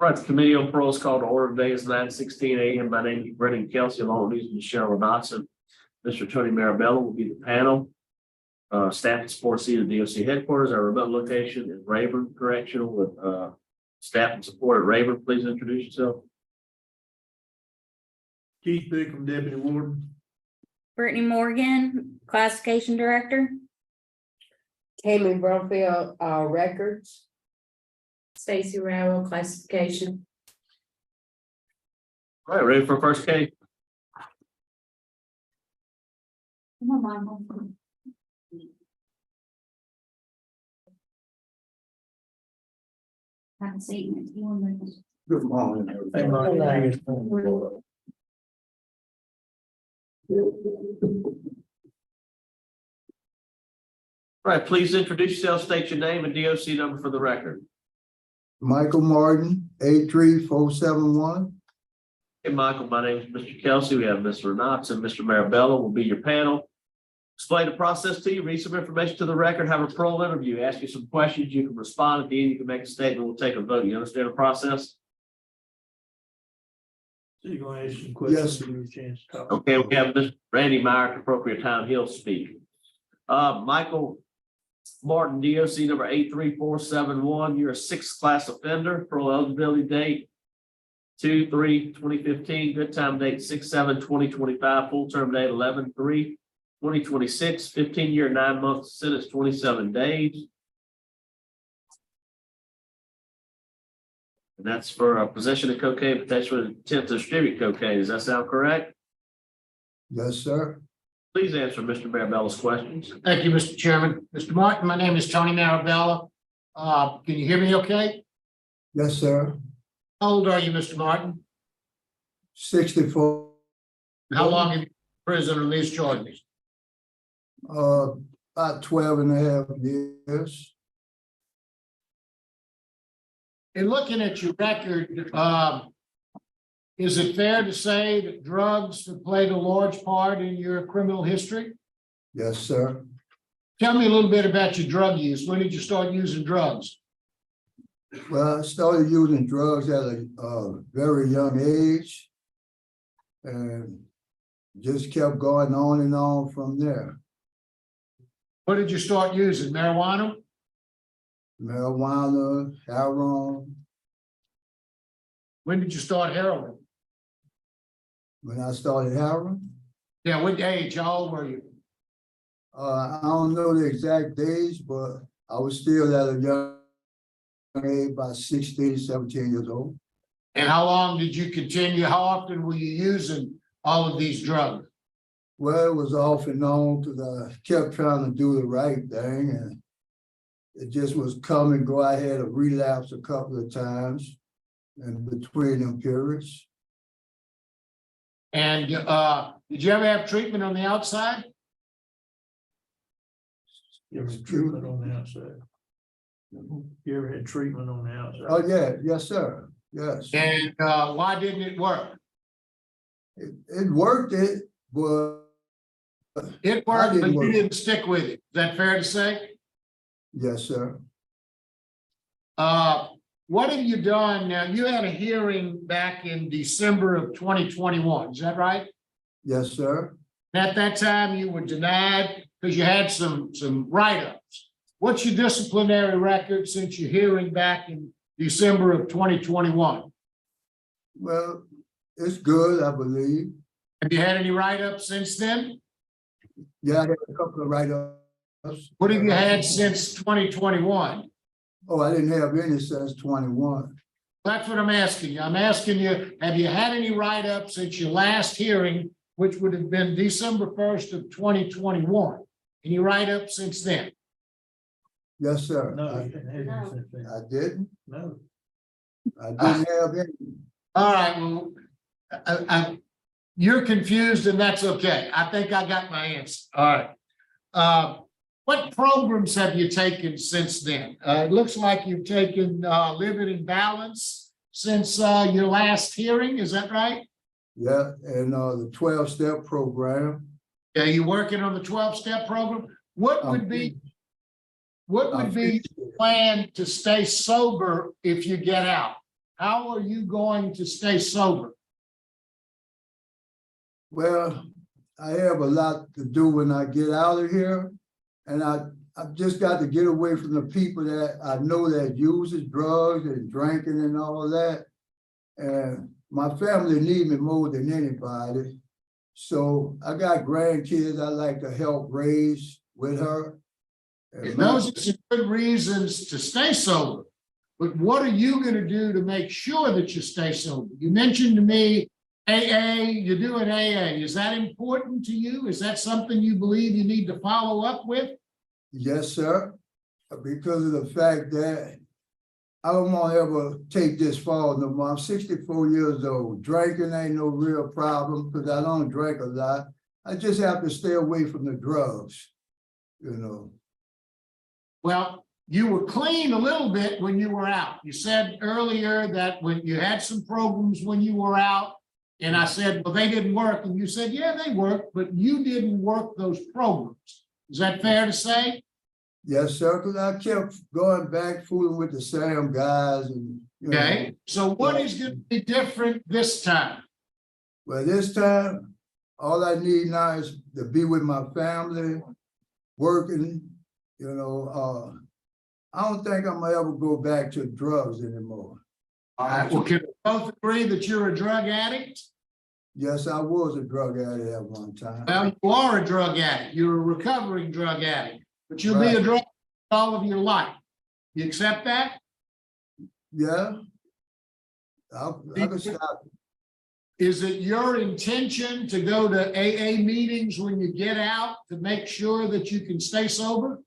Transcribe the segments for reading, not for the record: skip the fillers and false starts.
Right, the committee on parole is called to order. Today is 9:16 a.m. My name is Brendan Kelsey, along with Michelle Dotson. Mr. Tony Marabella will be the panel. Staff and support seat at DOC headquarters. Our remote location is Rayburn Correctional with staff and support at Rayburn. Please introduce yourself. Keith Bickham, Deputy Warden. Brittany Morgan, Classification Director. Tammy Brumfield, records. Stacy Rowell, Classification. All right, ready for first case? Come on, Michael. Have a seat next to you. Good morning. Hey, All right, please introduce yourself, state your name and DOC number for the record. Michael Martin, 83471. Hey, Michael, my name is Mr. Kelsey. We have Mr. Knotts and Mr. Marabella will be your panel. Explain the process to you, read some information to the record, have a parole interview, ask you some questions. You can respond at the end. You can make a statement. We'll take a vote. You understand the process? So you're gonna ask some questions. Yes. Give you a chance to talk. Okay, we have Mr. Randy Meyer at the appropriate time. He'll speak. Michael Martin, DOC number 83471. You're a sixth class offender. Parole eligibility date 2/3/2015. Good time date 6/7/2025. Full term date 11/3/2026. 15-year, 9-month sentence, 27 days. And that's for possession of cocaine, potential intent to distribute cocaine. Does that sound correct? Yes, sir. Please answer Mr. Marabella's questions. Thank you, Mr. Chairman. Mr. Martin, my name is Tony Marabella. Can you hear me okay? Yes, sir. How old are you, Mr. Martin? 64. How long have you been in prison on these charges? About 12 and a half years. In looking at your record, is it fair to say that drugs have played a large part in your criminal history? Yes, sir. Tell me a little bit about your drug use. When did you start using drugs? Well, I started using drugs at a very young age and just kept going on and on from there. What did you start using? Marijuana? Marijuana, heroin. When did you start heroin? When I started heroin, Yeah, what age? How old were you? I don't know the exact days, but I was still at a young age, about 16, 17 years old. And how long did you continue? How often were you using all of these drugs? Well, it was off and on because I kept trying to do the right thing and it just was come and go. I had a relapse a couple of times in between them periods. And did you ever have treatment on the outside? You ever had treatment on the outside? You ever had treatment on the outside? Oh, yeah, yes, sir. Yes. And why didn't it work? It worked but It I worked, didn't but you work. didn't stick with it. Is that fair to say? yes, sir. What have you done? Now, you had a hearing back in December of 2021, is that right? Yes, sir. And at that time, you were denied because you had some write-ups. What's your disciplinary record since your hearing back in December of 2021? Well, it's good, I believe. Have you had any write-ups since then? Yeah, I had a couple of write-ups. What have you had since 2021? Oh, I didn't have any since 21. That's what I'm asking you. I'm asking you, have you had any write-ups since your last hearing, which would have been December 1st of 2021? Any write-ups since then? Yes, sir. No, you didn't have any since then. I didn't. No. I didn't have any. All right, well, you're confused and that's okay. I think I got my answer. All right. What programs have you taken since then? It looks like you've taken Living in Balance since your last hearing, is that right? Yeah, and the 12-step program. Are you working on the 12-step program? What would be your plan to stay sober if you get out? how are you going to stay sober? Well, I have a lot to do when I get out of here. And I've just got to get away from the people that I know that uses drugs and drinking and all that. And my family need me more than anybody. So I got grandkids I like to help raise with her. And those are some good reasons to stay sober. But what are you going to do to make sure that you stay sober? You mentioned to me AA, you do an AA. Is that important to you? Is that something you believe you need to follow up with? Yes, sir. Because of the fact that I don't want to ever take this fall no more. I'm 64 years old. Drinking ain't no real problem because I don't drink a lot. I just have to stay away from the drugs, you know. Well, you were clean a little bit when you were out. You said earlier that when you had some programs when you were out, and I said, well, they didn't work. And you said, yeah, they worked, but you didn't work those programs. Is that fair to say? Yes, sir, because I kept going back fooling with the same guys and, you Okay, know. so what is going to be different this time? Well, this time, all I need now is to be with my family, working, you know. I don't think I'm gonna ever go back to drugs anymore. All right, well, can we both agree that you're a drug addict? Yes, I was a drug addict at one time. Well, you are a drug addict. You're a recovering drug addict, but you'll be a Right. drug addict all of your life. You accept that? Yeah. I can stop. Is it your intention to go to AA meetings when you get out to make sure that you can stay sober?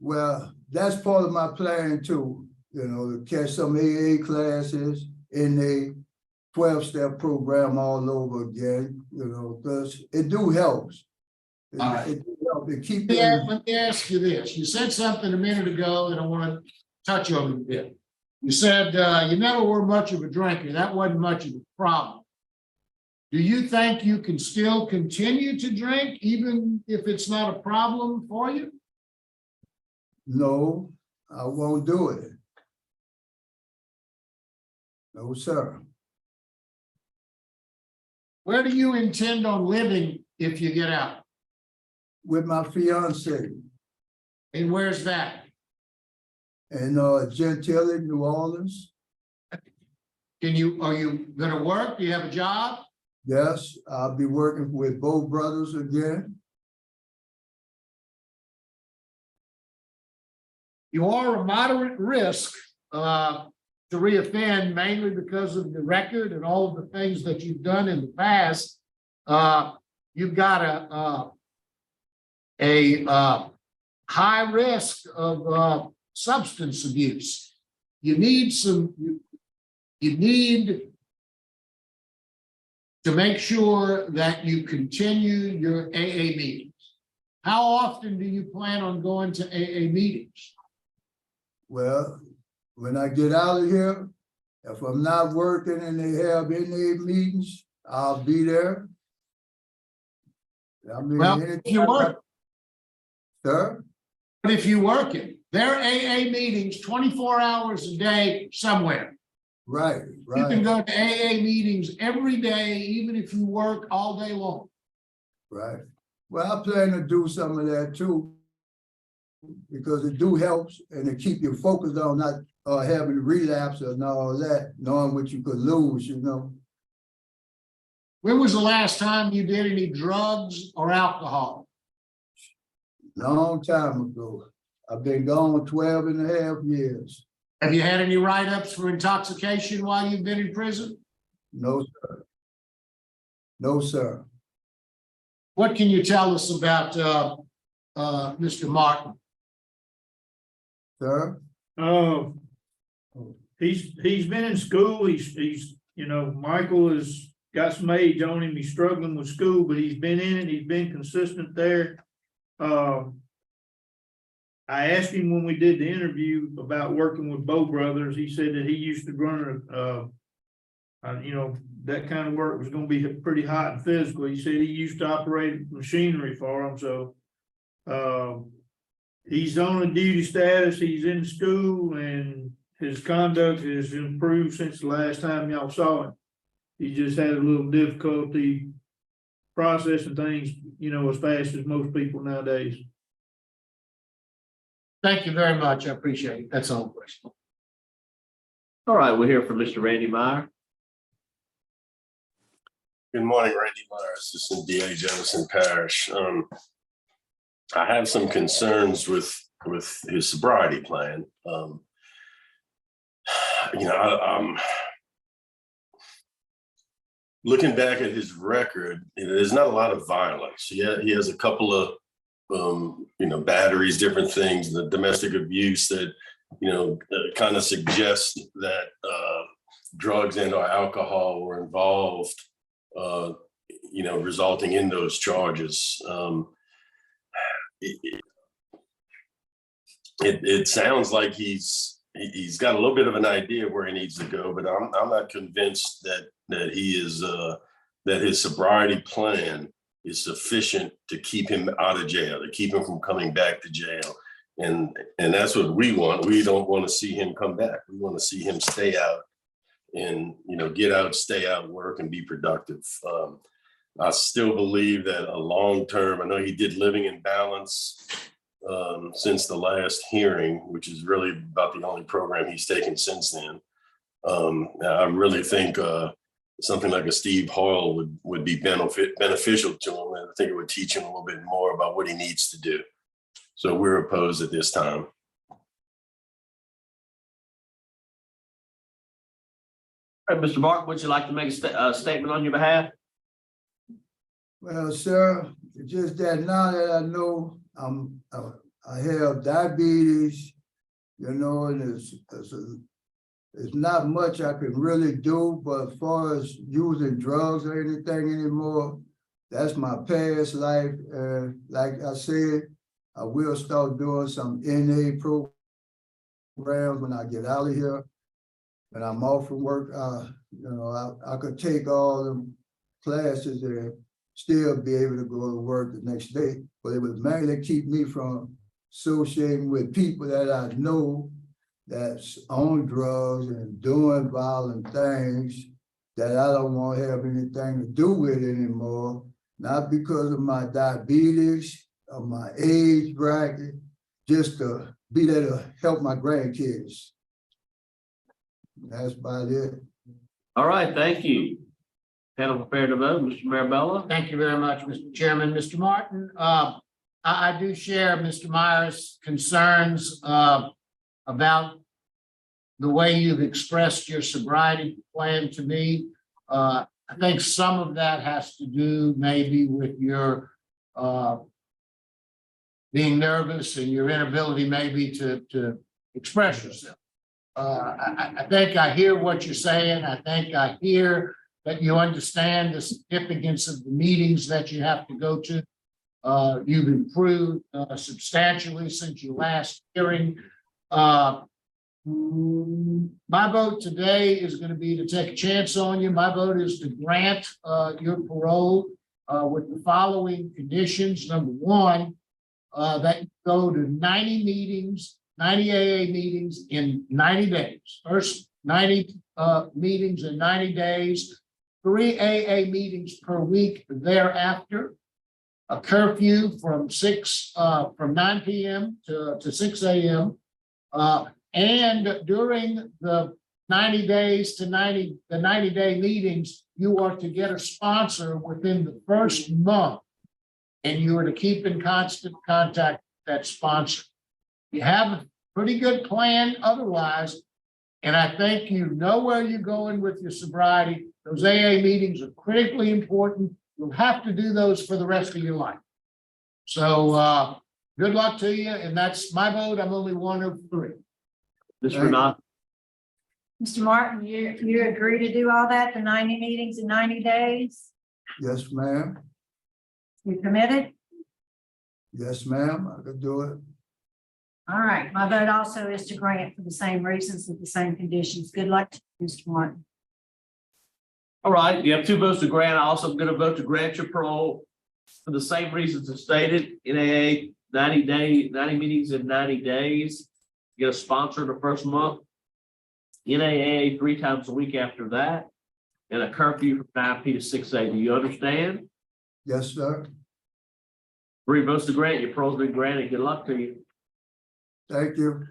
Well, that's part of my plan too, you know, to catch some AA classes in the 12-step program all over again, you know, because it do helps. All right. It do help. It keep Yeah, them, let me ask you this. You said something a minute ago and I want to touch on it a bit. You said you never were much of a drinker. That wasn't much of a problem. Do you think you can still continue to drink even if it's not a problem for you? no, I won't do it. No, sir. Where do you intend on living if you get out? With my fiance And where's that? in Gentilly, New Orleans. Are you gonna work? Do you have a job? Yes, I'll be working with both brothers again. You are a moderate risk to reoffend, mainly because of the record and all of the things that you've done in the past. You've got a high risk of substance abuse. You need to make sure that you continue your AA meetings. How often do you plan on going to AA meetings? Well, when I get out of here, if I'm not working and they have any meetings, I'll be there. I mean, Well, if you work, sir, but if you work it, there are AA meetings 24 hours a day somewhere. right, You can right, go to AA meetings every day, even if you work all day long. right. Well, I plan to do some of that too, because it do helps and it keep you focused on not having relapse and all that, knowing what you could lose, you know. When was the last time you did any drugs or alcohol? Long time ago. I've been gone 12 and a half years. Have you had any write-ups for intoxication while you've been in prison? No, sir. No, sir. What can you tell us about Mr. Martin? Sir? He's been in school. He's, you know, Michael has got some age on him. He's struggling with school, but he's been in it. He's been consistent there. I asked him when we did the interview about working with Bo Brothers. He said that he used to run you know, that kind of work was going to be pretty hot and physical. He said he used to operate machinery for them. So he's on a duty status. He's in school and his conduct has improved since the last time y'all saw him. He just had a little difficulty processing things, you know, as fast as most people nowadays. Thank you very much. I appreciate it. That's all the question. All right, we'll hear from Mr. Randy Meyer. Good morning, Randy Meyer, Assistant DA, Jefferson Parish. I have some concerns with his sobriety plan. I'm looking back at his record. There's not a lot of violence. He has a couple of batteries, different things, the domestic abuse that kind of suggests that drugs and or alcohol were involved. Resulting in those charges. It sounds like he's got a little bit of an idea of where he needs to go, but I'm not convinced that he is that his sobriety plan is sufficient to keep him out of jail, to keep him from coming back to jail. And that's what we want. We don't want to see him come back. We want to see him stay out and get out, stay out, work, and be productive. I still believe that a long-term, I know he did living in balance since the last hearing, which is really about the only program he's taken since then. I really think something like a Steve Hoyle would be beneficial to him. And I think it would teach him a little bit more about what he needs to do. So we're opposed at this time. All right, Mr. Martin, would you like to make a statement on your behalf? Well, sir, it's just that now that I know I have diabetes, and it's not much I can really do, but as far as using drugs or anything anymore, that's my past life. Like I said, I will start doing some NA programs when I get out of here. When I'm off from work, I could take all them classes and still be able to go to work the next day. But it would mainly keep me from associating with people that I know that's on drugs and doing violent things that I don't want to have anything to do with anymore. Not because of my diabetes or my age bracket, just to be there to help my grandkids. That's about it. All right, thank you. Panel prepared to vote. Mr. Marabella? Thank you very much, Mr. Chairman. Mr. Martin, I do share Mr. Meyer's concerns about the way you've expressed your sobriety plan to me. I think some of that has to do maybe with your being nervous and your inability maybe to express yourself. I think I hear what you're saying. I think I hear that you understand the significance of the meetings that you have to go to. You've improved substantially since your last hearing. My vote today is going to be to take a chance on you. My vote is to grant your parole with the following conditions. Number one, that you go to 90 meetings, 90 AA meetings in 90 days. First 90 meetings in 90 days, 3 AA meetings per week thereafter, a curfew from 9 p.m. to 6 a.m. And during the 90 days to the 90-day meetings, you are to get a sponsor within the first month, and you are to keep in constant contact with that sponsor. You have a pretty good plan otherwise, and I think you know where you're going with your sobriety. Those AA meetings are critically important. You'll have to do those for the rest of your life. So good luck to you, and that's my vote. I'm only one of 3. Ms. Renat? Mr. Martin, you agree to do all that, the 90 meetings in 90 days? Yes, ma'am. You committed? Yes, ma'am. I could do it. All right, my vote also is to grant for the same reasons with the same conditions. Good luck to you, Mr. Martin. All right, you have 2 votes to grant. I also am going to vote to grant your parole for the same reasons as stated. NAA 90 meetings in 90 days. Get a sponsor the first month. NAA 3 times a week after that, and a curfew from 9 p to 6 a. Do you understand? Yes, sir. 3 votes to grant, your parole's been granted. Good luck to you. Thank you.